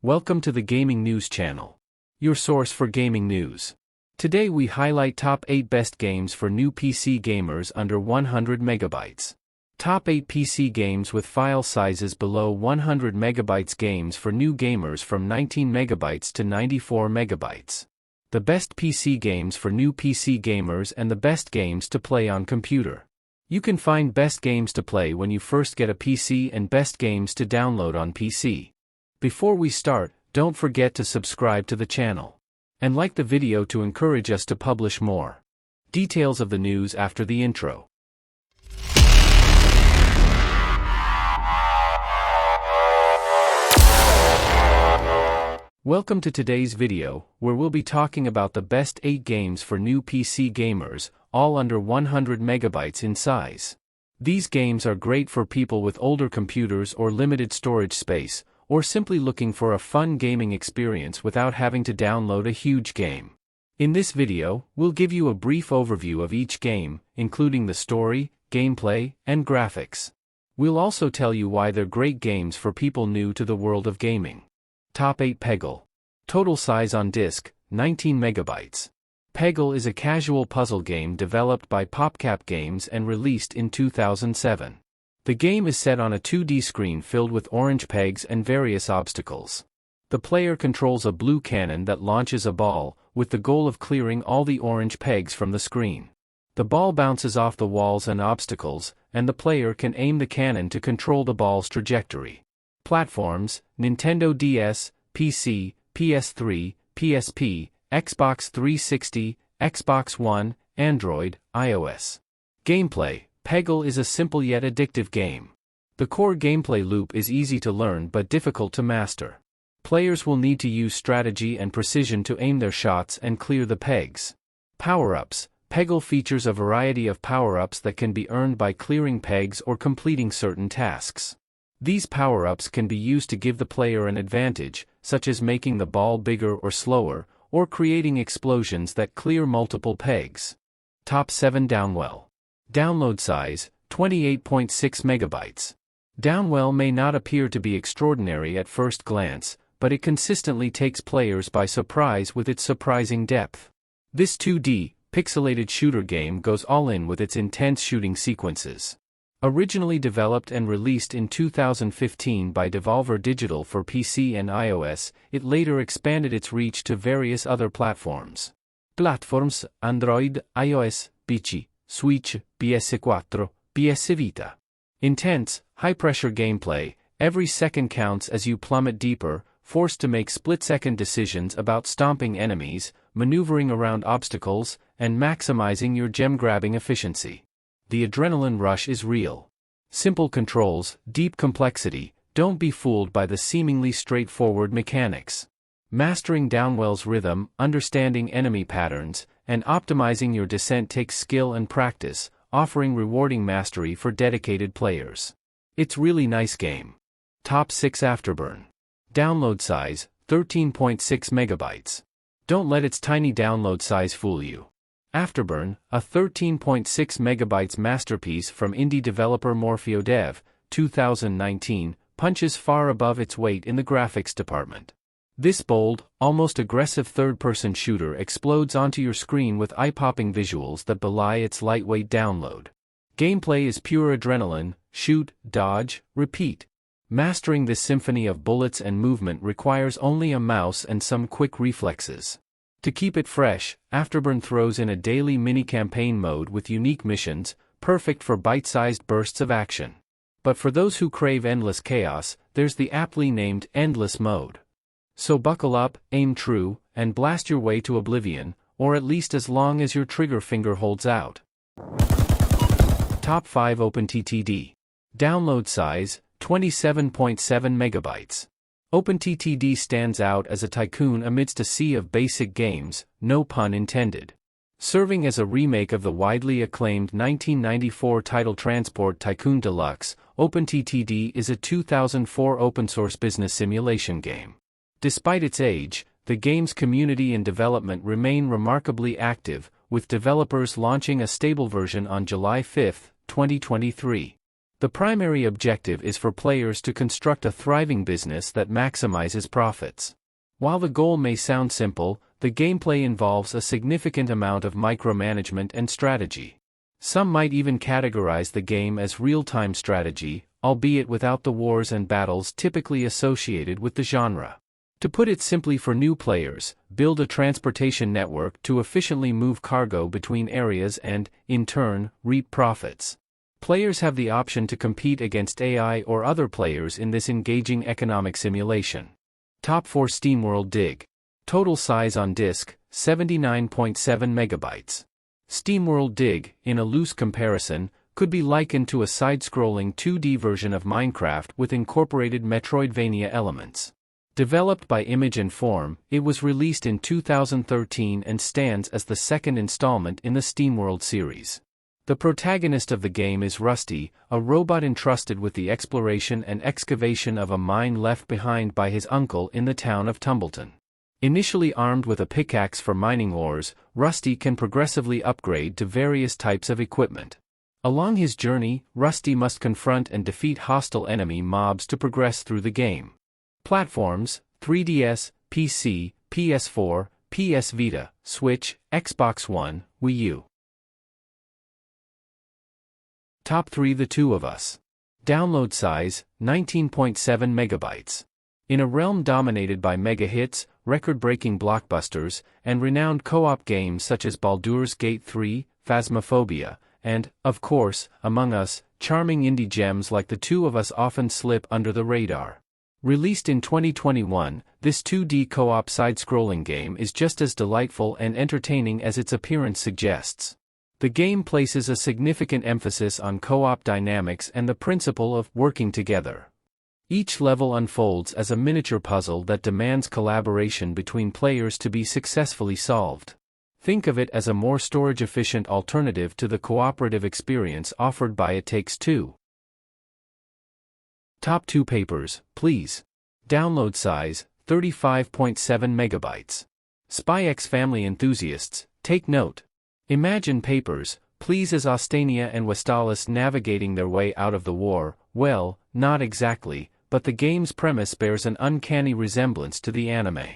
Welcome to the Gaming News Channel, your source for gaming news. Today we highlight top 8 best games for new PC gamers under 100 megabytes. Top 8 PC games with file sizes below 100 megabytes. Games for new gamers from 19 megabytes to 94 megabytes. The best PC games for new PC gamers and the best games to play on computer. You can find best games to play when you first get a PC and best games to download on PC. Before we start, don't forget to subscribe to the channel and like the video to encourage us to publish more. Details of the news after the intro. Welcome to today's video, where we'll be talking about the best 8 games for new PC gamers, all under 100 megabytes in size. These games are great for people with older computers or limited storage space, or simply looking for a fun gaming experience without having to download a huge game. In this video, we'll give you a brief overview of each game, including the story, gameplay, and graphics. We'll also tell you why they're great games for people new to the world of gaming. Top 8 Pegle. Total size on disk, 19 megabytes. Pegle is a casual puzzle game developed by PopCap Games and released in 2007. The game is set on a 2D screen filled with orange pegs and various obstacles. The player controls a blue cannon that launches a ball, with the goal of clearing all the orange pegs from the screen. The ball bounces off the walls and obstacles, and the player can aim the cannon to control the ball's trajectory. Platforms: Nintendo DS, PC, PS3, PSP, Xbox 360, Xbox One, Android, iOS. Gameplay: Pegle is a simple yet addictive game. The core gameplay loop is easy to learn but difficult to master. Players will need to use strategy and precision to aim their shots and clear the pegs. Power-ups: Pegle features a variety of power-ups that can be earned by clearing pegs or completing certain tasks. These power-ups can be used to give the player an advantage, such as making the ball bigger or slower, or creating explosions that clear multiple pegs. Top 7 Downwell. Download size, 28.6 megabytes. Downwell may not appear to be extraordinary at first glance, but it consistently takes players by surprise with its surprising depth. This 2D, pixelated shooter game goes all in with its intense shooting sequences. Originally developed and released in 2015 by Devolver Digital for PC and iOS, it later expanded its reach to various other platforms. Platforms: Android, iOS, PC, Switch, PS4, PS Vita. Intense, high-pressure gameplay: every second counts as you plummet deeper, forced to make split-second decisions about stomping enemies, maneuvering around obstacles, and maximizing your gem-grabbing efficiency. The adrenaline rush is real. Simple controls, deep complexity: don't be fooled by the seemingly straightforward mechanics. Mastering Downwell's rhythm, understanding enemy patterns, and optimizing your descent takes skill and practice, offering rewarding mastery for dedicated players. It's really nice game. Top 6 Afterburn. Download size, 13.6 megabytes. Don't let its tiny download size fool you. Afterburn, a 13.6 megabytes masterpiece from indie developer MorpheoDev, 2019, punches far above its weight in the graphics department. This bold, almost aggressive third-person shooter explodes onto your screen with eye-popping visuals that belie its lightweight download. Gameplay is pure adrenaline: shoot, dodge, repeat. Mastering this symphony of bullets and movement requires only a mouse and some quick reflexes. To keep it fresh, Afterburn throws in a daily mini-campaign mode with unique missions, perfect for bite-sized bursts of action. But for those who crave endless chaos, there's the aptly named Endless Mode. So buckle up, aim true, and blast your way to oblivion, or at least as long as your trigger finger holds out. Top 5 OpenTTD. Download size, 27.7 megabytes. OpenTTD stands out as a tycoon amidst a sea of basic games, no pun intended. Serving as a remake of the widely acclaimed 1994 title Transport Tycoon Deluxe, OpenTTD is a 2004 open-source business simulation game. Despite its age, the game's community and development remain remarkably active, with developers launching a stable version on July 5, 2023. The primary objective is for players to construct a thriving business that maximizes profits. While the goal may sound simple, the gameplay involves a significant amount of micromanagement and strategy. Some might even categorize the game as real-time strategy, albeit without the wars and battles typically associated with the genre. To put it simply for new players, build a transportation network to efficiently move cargo between areas and, in turn, reap profits. Players have the option to compete against AI or other players in this engaging economic simulation. Top 4 SteamWorld Dig. Total size on disk, 79.7 megabytes. SteamWorld Dig, in a loose comparison, could be likened to a side-scrolling 2D version of Minecraft with incorporated Metroidvania elements. Developed by Image and Form, it was released in 2013 and stands as the second installment in the SteamWorld series. The protagonist of the game is Rusty, a robot entrusted with the exploration and excavation of a mine left behind by his uncle in the town of Tumbleton. Initially armed with a pickaxe for mining ores, Rusty can progressively upgrade to various types of equipment. Along his journey, Rusty must confront and defeat hostile enemy mobs to progress through the game. Platforms: 3DS, PC, PS4, PS Vita, Switch, Xbox One, Wii U. Top 3 The Two of Us. Download size, 19.7 megabytes. In a realm dominated by mega hits, record-breaking blockbusters, and renowned co-op games such as Baldur's Gate 3, Phasmophobia, and, of course, Among Us, charming indie gems like The Two of Us often slip under the radar. Released in 2021, this 2D co-op side-scrolling game is just as delightful and entertaining as its appearance suggests. The game places a significant emphasis on co-op dynamics and the principle of working together. Each level unfolds as a miniature puzzle that demands collaboration between players to be successfully solved. Think of it as a more storage-efficient alternative to the cooperative experience offered by It Takes Two. Top 2 Papers, Please. Download size, 35.7 megabytes. Spy X family enthusiasts, take note. Imagine Papers, Please as Ostania and Westalis navigating their way out of the war. Well, not exactly, but the game's premise bears an uncanny resemblance to the anime.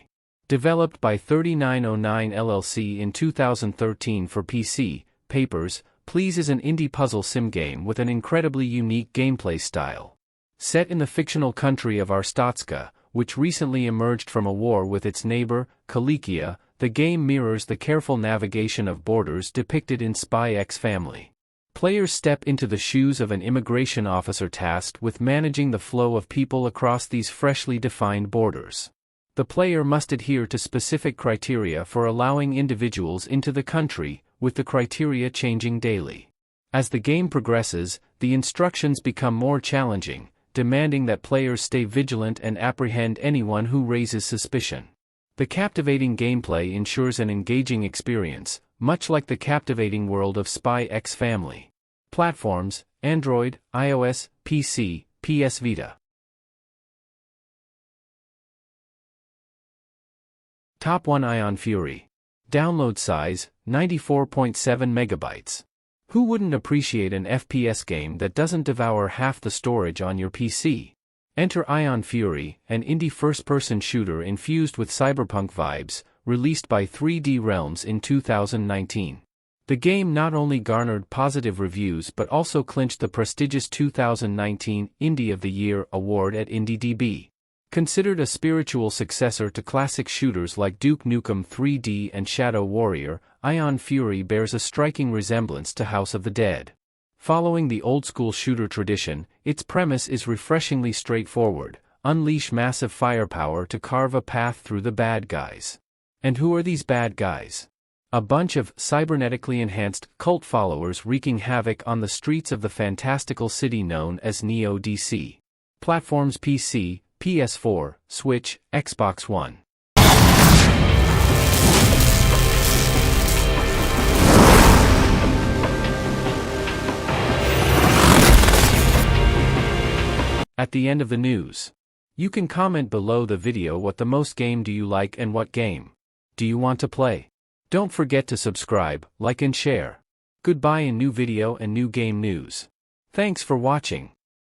Developed by 3909 LLC in 2013 for PC, Papers, Please is an indie puzzle sim game with an incredibly unique gameplay style. Set in the fictional country of Arstotzka, which recently emerged from a war with its neighbor, Kalikia, the game mirrors the careful navigation of borders depicted in Spy X Family. Players step into the shoes of an immigration officer tasked with managing the flow of people across these freshly defined borders. The player must adhere to specific criteria for allowing individuals into the country, with the criteria changing daily. As the game progresses, the instructions become more challenging, demanding that players stay vigilant and apprehend anyone who raises suspicion. The captivating gameplay ensures an engaging experience, much like the captivating world of Spy X Family. Platforms: Android, iOS, PC, PS Vita. Top 1 Ion Fury. Download size, 94.7 megabytes. Who wouldn't appreciate an FPS game that doesn't devour half the storage on your PC? Enter Ion Fury, an indie first-person shooter infused with cyberpunk vibes, released by 3D Realms in 2019. The game not only garnered positive reviews but also clinched the prestigious 2019 Indie of the Year award at IndieDB. Considered a spiritual successor to classic shooters like Duke Nukem 3D and Shadow Warrior, Ion Fury bears a striking resemblance to House of the Dead. Following the old-school shooter tradition, its premise is refreshingly straightforward: unleash massive firepower to carve a path through the bad guys. And who are these bad guys? A bunch of cybernetically enhanced cult followers wreaking havoc on the streets of the fantastical city known as Neo DC. Platforms: PC, PS4, Switch, Xbox One. At the end of the news. You can comment below the video what the most game do you like and what game do you want to play. Don't forget to subscribe, like and share. Goodbye in new video and new game news. Thanks for watching.